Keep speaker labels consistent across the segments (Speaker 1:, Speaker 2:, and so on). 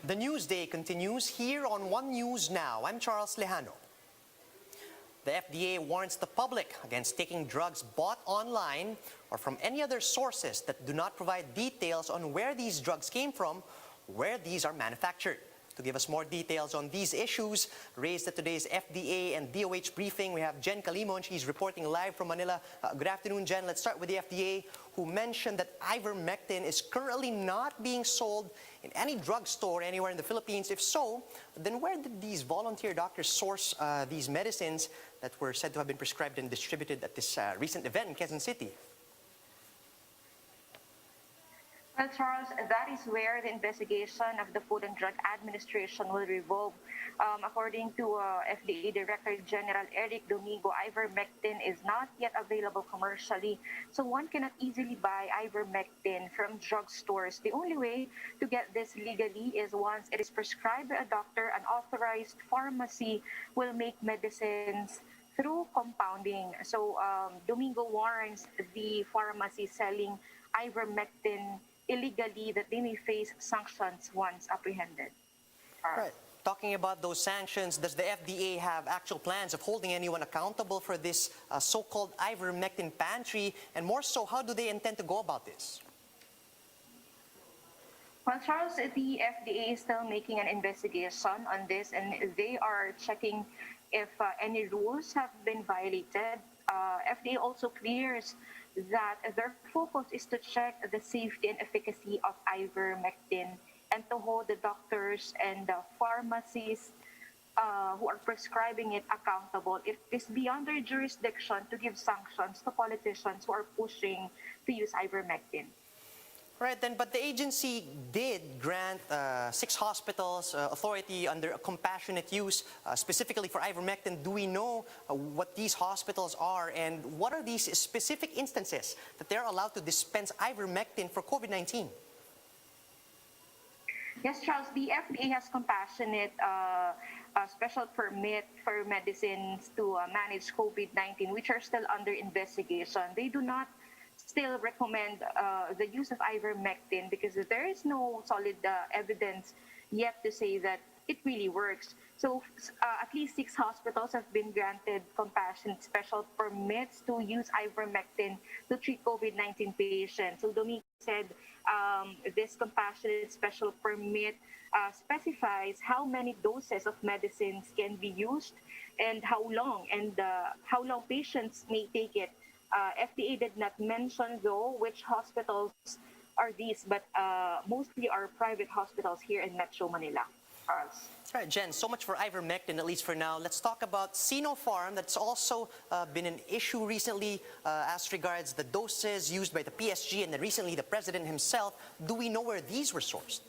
Speaker 1: The Newsday continues here on One News Now. I'm Charles Lejano. The FDA warns the public against taking drugs bought online or from any other sources that do not provide details on where these drugs came from, where these are manufactured. To give us more details on these issues raised at today's FDA and DOH briefing, we have Jen Calimon. She's reporting live from Manila. Good afternoon, Jen. Let's start with the FDA, who mentioned that ivermectin is currently not being sold in any drugstore anywhere in the Philippines. If so, then where did these volunteer doctors source these medicines that were said to have been prescribed and distributed at this recent event in Quezon City?
Speaker 2: Well, Charles, that is where the investigation of the Food and Drug Administration will revolve. According to FDA Director General Eric Domingo, ivermectin is not yet available commercially, so one cannot easily buy ivermectin from drugstores. The only way to get this legally is once it is prescribed by a doctor. An authorized pharmacy will make medicines through compounding. So Domingo warns the pharmacy selling ivermectin illegally that they may face sanctions once apprehended.
Speaker 1: Right. Talking about those sanctions, does the FDA have actual plans of holding anyone accountable for this so-called ivermectin pantry? And more so, how do they intend to go about this?
Speaker 2: Well, Charles, the FDA is still making an investigation on this, and they are checking if any rules have been violated. FDA also clears that their focus is to check the safety and efficacy of ivermectin and to hold the doctors and the pharmacists who are prescribing it accountable. It is beyond their jurisdiction to give sanctions to politicians who are pushing to use ivermectin.
Speaker 1: Right then, but the agency did grant 6 hospitals authority under a compassionate use, specifically for ivermectin. Do we know what these hospitals are, and what are these specific instances that they're allowed to dispense ivermectin for COVID-19?
Speaker 2: Yes, Charles, the FDA has compassionate special permit for medicines to manage COVID-19, which are still under investigation. They do not still recommend the use of ivermectin because there is no solid evidence yet to say that it really works. So at least 6 hospitals have been granted compassionate special permits to use ivermectin to treat COVID-19 patients. So Domingo said this compassionate special permit specifies how many doses of medicines can be used and how long patients may take it. FDA did not mention, though, which hospitals are these, but mostly are private hospitals here in Metro Manila. Charles.
Speaker 1: All right, Jen, so much for ivermectin, at least for now. Let's talk about Sinopharm. That's also been an issue recently as regards the doses used by the PSG and then recently the president himself. Do we know where these were sourced?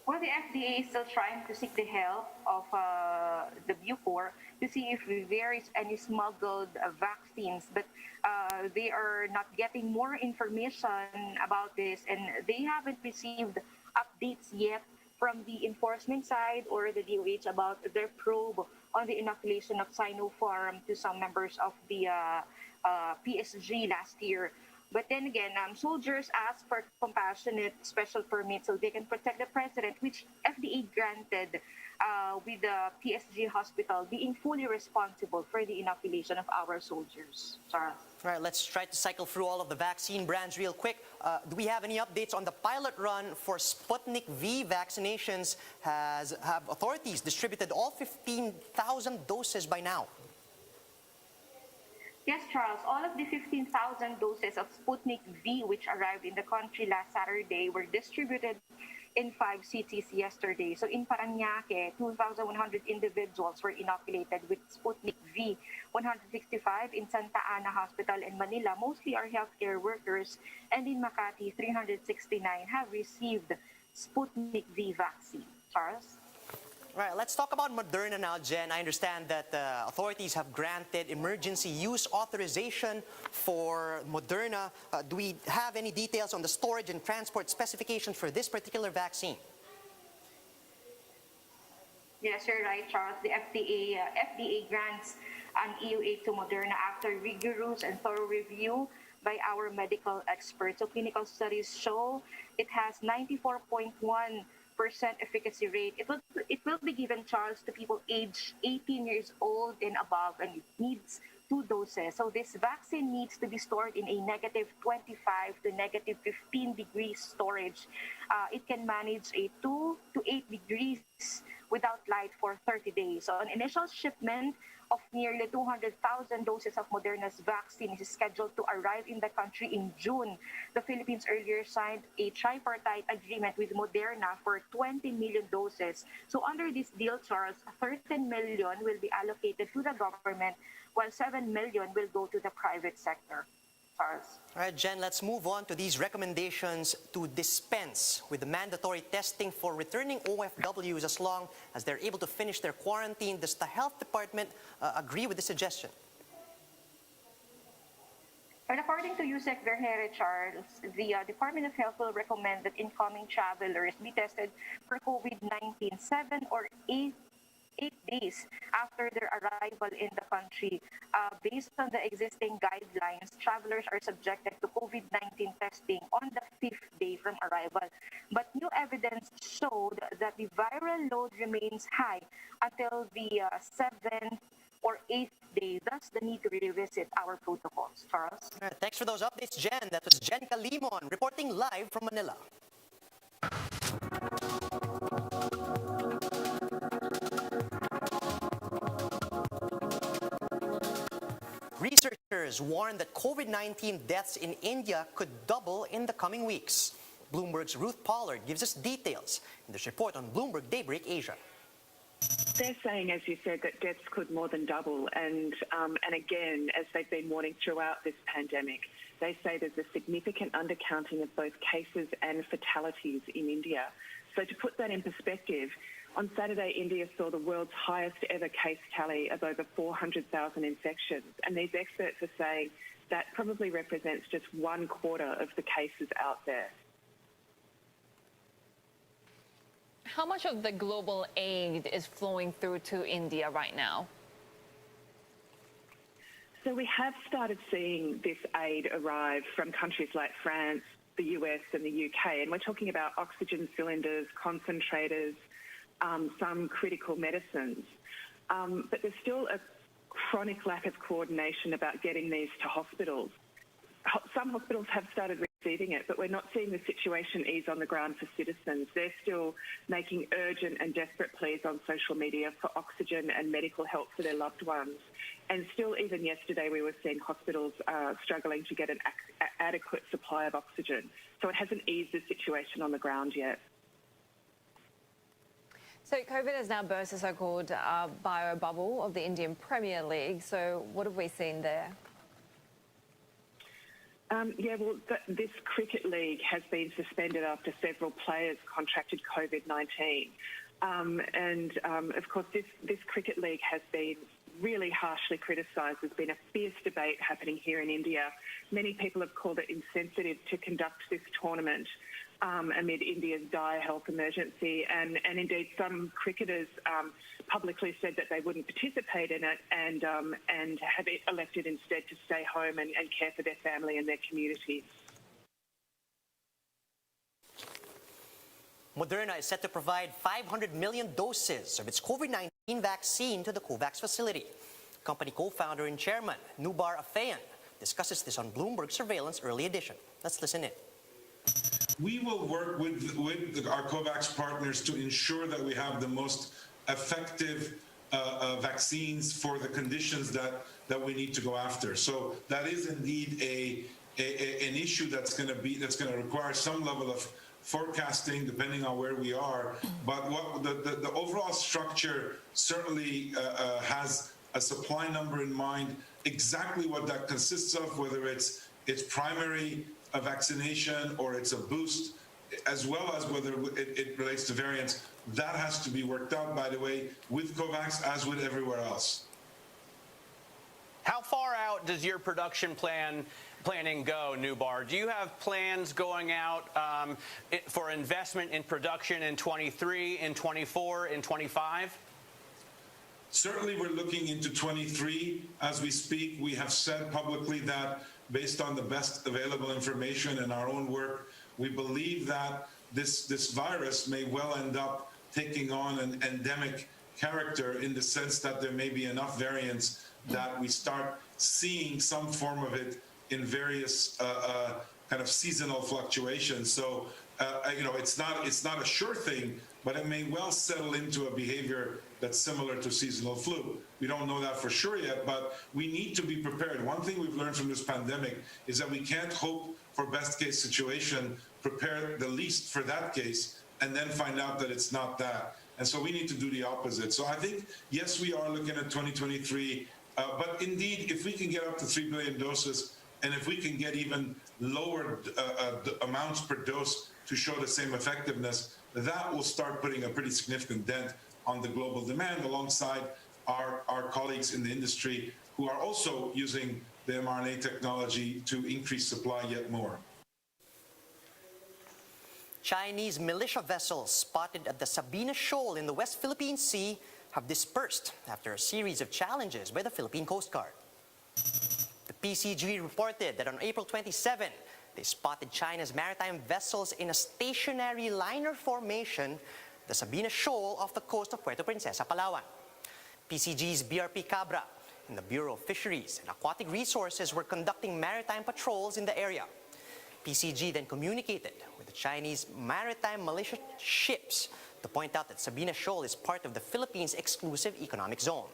Speaker 2: Well, the FDA is still trying to seek the help of the Bucor to see if there is any smuggled vaccines, but they are not getting more information about this, and they haven't received updates yet from the enforcement side or the DOH about their probe on the inoculation of Sinopharm to some members of the PSG last year. But then again, soldiers asked for compassionate special permit so they can protect the president, which FDA granted with the PSG hospital being fully responsible for the inoculation of our soldiers. Charles.
Speaker 1: All right, let's try to cycle through all of the vaccine brands real quick. Do we have any updates on the pilot run for Sputnik V vaccinations? Have authorities distributed all 15,000 doses by now?
Speaker 2: Yes, Charles, all of the 15,000 doses of Sputnik V, which arrived in the country last Saturday, were distributed in 5 cities yesterday. So in Parañaque, 2,100 individuals were inoculated with Sputnik V. 165 in Santa Ana Hospital in Manila, mostly are healthcare workers. And in Makati, 369 have received Sputnik V vaccine. Charles?
Speaker 1: All right, let's talk about Moderna now, Jen. I understand that authorities have granted emergency use authorization for Moderna. Do we have any details on the storage and transport specifications for this particular vaccine?
Speaker 2: Yes, you're right, Charles. The FDA grants an EUA to Moderna after rigorous and thorough review by our medical experts. So clinical studies show it has 94.1% efficacy rate. It will be given, Charles, to people aged 18 years old and above, and it needs 2 doses. So this vaccine needs to be stored in a negative 25 to negative 15 degrees storage. It can manage a 2 to 8 degrees without light for 30 days. So an initial shipment of nearly 200,000 doses of Moderna's vaccine is scheduled to arrive in the country in June. The Philippines earlier signed a tripartite agreement with Moderna for 20 million doses. So under this deal, Charles, 13 million will be allocated to the government, while 7 million will go to the private sector. Charles.
Speaker 1: All right, Jen, let's move on to these recommendations to dispense with the mandatory testing for returning OFWs as long as they're able to finish their quarantine. Does the Health Department agree with this suggestion?
Speaker 2: Well, according to Yusek Vergere, Charles, the Department of Health will recommend that incoming travelers be tested for COVID-19 7 or 8 days after their arrival in the country. Based on the existing guidelines, travelers are subjected to COVID-19 testing on the 5th day from arrival. But new evidence showed that the viral load remains high until the 7th or 8th day, thus the need to revisit our protocols. Charles?
Speaker 1: All right, thanks for those updates, Jen. That was Jenica Limon reporting live from Manila. Researchers warn that COVID-19 deaths in India could double in the coming weeks. Bloomberg's Ruth Pollard gives us details in this report on Bloomberg Daybreak Asia.
Speaker 3: They're saying, as you said, that deaths could more than double. And again, as they've been warning throughout this pandemic, they say there's a significant undercounting of both cases and fatalities in India. So to put that in perspective, on Saturday, India saw the world's highest ever case tally of over 400,000 infections. And these experts are saying that probably represents just 1/4 of the cases out there.
Speaker 4: How much of the global aid is flowing through to India right now?
Speaker 3: So we have started seeing this aid arrive from countries like France, the US and the UK. And we're talking about oxygen cylinders, concentrators, some critical medicines. But there's still a chronic lack of coordination about getting these to hospitals. Some hospitals have started receiving it, but we're not seeing the situation ease on the ground for citizens. They're still making urgent and desperate pleas on social media for oxygen and medical help for their loved ones. And still, even yesterday, we were seeing hospitals struggling to get an adequate supply of oxygen. So it hasn't eased the situation on the ground yet.
Speaker 4: So COVID has now burst the so-called bio bubble of the Indian Premier League. So what have we seen there?
Speaker 3: This cricket league has been suspended after several players contracted COVID-19. Of course, this cricket league has been really harshly criticised. There's been a fierce debate happening here in India. Many people have called it insensitive to conduct this tournament amid India's dire health emergency. And indeed, some cricketers publicly said that they wouldn't participate in it and have elected instead to stay home and care for their family and their communities.
Speaker 1: Moderna is set to provide 500 million doses of its COVID-19 vaccine to the COVAX facility. Company co-founder and chairman Noubar Afeyan discusses this on Bloomberg Surveillance Early Edition. Let's listen in.
Speaker 5: We will work with our COVAX partners to ensure that we have the most effective vaccines for the conditions that we need to go after. So that is indeed an issue that's going to require some level of forecasting depending on where we are. But what the overall structure certainly has a supply number in mind. Exactly what that consists of, whether it's primary a vaccination or it's a boost, as well as whether it relates to variants, that has to be worked out, by the way, with COVAX as with everywhere else.
Speaker 6: How far out does your production planning go, Noubar? Do you have plans going out for investment in production in 23, in 24, in 25?
Speaker 5: Certainly, we're looking into 23 as we speak. We have said publicly that based on the best available information and our own work, we believe that this virus may well end up taking on an endemic character, in the sense that there may be enough variants that we start seeing some form of it in various kind of seasonal fluctuations. So, it's not a sure thing, but it may well settle into a behavior that's similar to seasonal flu. We don't know that for sure yet, but we need to be prepared. One thing we've learned from this pandemic is that we can't hope for best case situation, prepare the least for that case, and then find out that it's not that. And so we need to do the opposite. So I think, yes, we are looking at 2023, but indeed, if we can get up to 3 billion doses, and if we can get even lower amounts per dose to show the same effectiveness, that will start putting a pretty significant dent on the global demand, alongside our colleagues in the industry who are also using the mRNA technology to increase supply yet more.
Speaker 1: Chinese militia vessels spotted at the Sabina Shoal in the West Philippine Sea have dispersed after a series of challenges by the Philippine Coast Guard. The PCG reported that on April 27, they spotted China's maritime vessels in a stationary liner formation, the Sabina Shoal off the coast of Puerto Princesa, Palawan. PCG's BRP Cabra and the Bureau of Fisheries and Aquatic Resources were conducting maritime patrols in the area. PCG then communicated with the Chinese maritime militia ships to point out that Sabina Shoal is part of the Philippines' exclusive economic zone.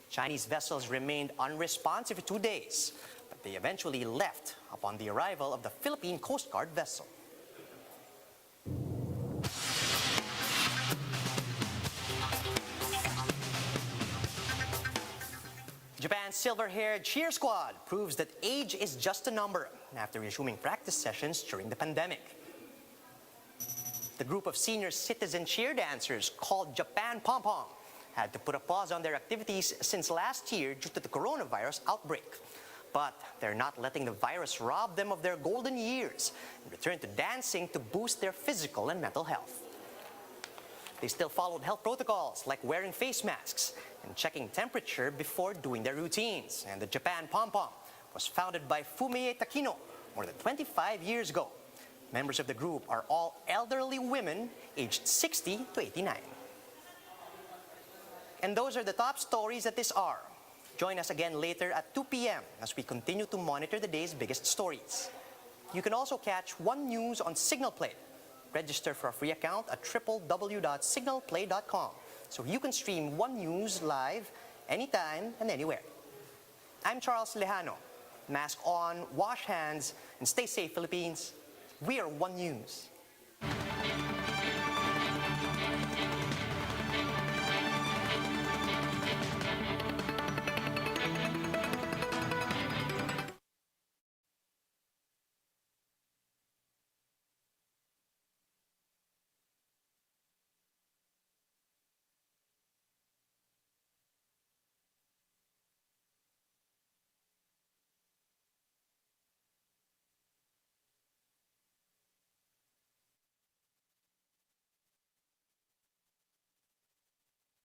Speaker 1: Chinese vessels remained unresponsive for 2 days, but they eventually left upon the arrival of the Philippine Coast Guard vessel. Japan's silver-haired cheer squad proves that age is just a number after resuming practice sessions during the pandemic. The group of senior citizen cheer dancers called Japan Pom Pom had to put a pause on their activities since last year due to the coronavirus outbreak. But they're not letting the virus rob them of their golden years and return to dancing to boost their physical and mental health. They still followed health protocols like wearing face masks and checking temperature before doing their routines. And the Japan Pom Pom was founded by Fumie Takino more than 25 years ago. Members of the group are all elderly women aged 60 to 89. And those are the top stories at this hour. Join us again later at 2 p.m. as we continue to monitor the day's biggest stories. You can also catch One News on Signal Play. Register for a free account at www.signalplay.com so you can stream One News live anytime and anywhere. I'm Charles Lejano. Mask on, wash hands, and stay safe, Philippines. We are One News.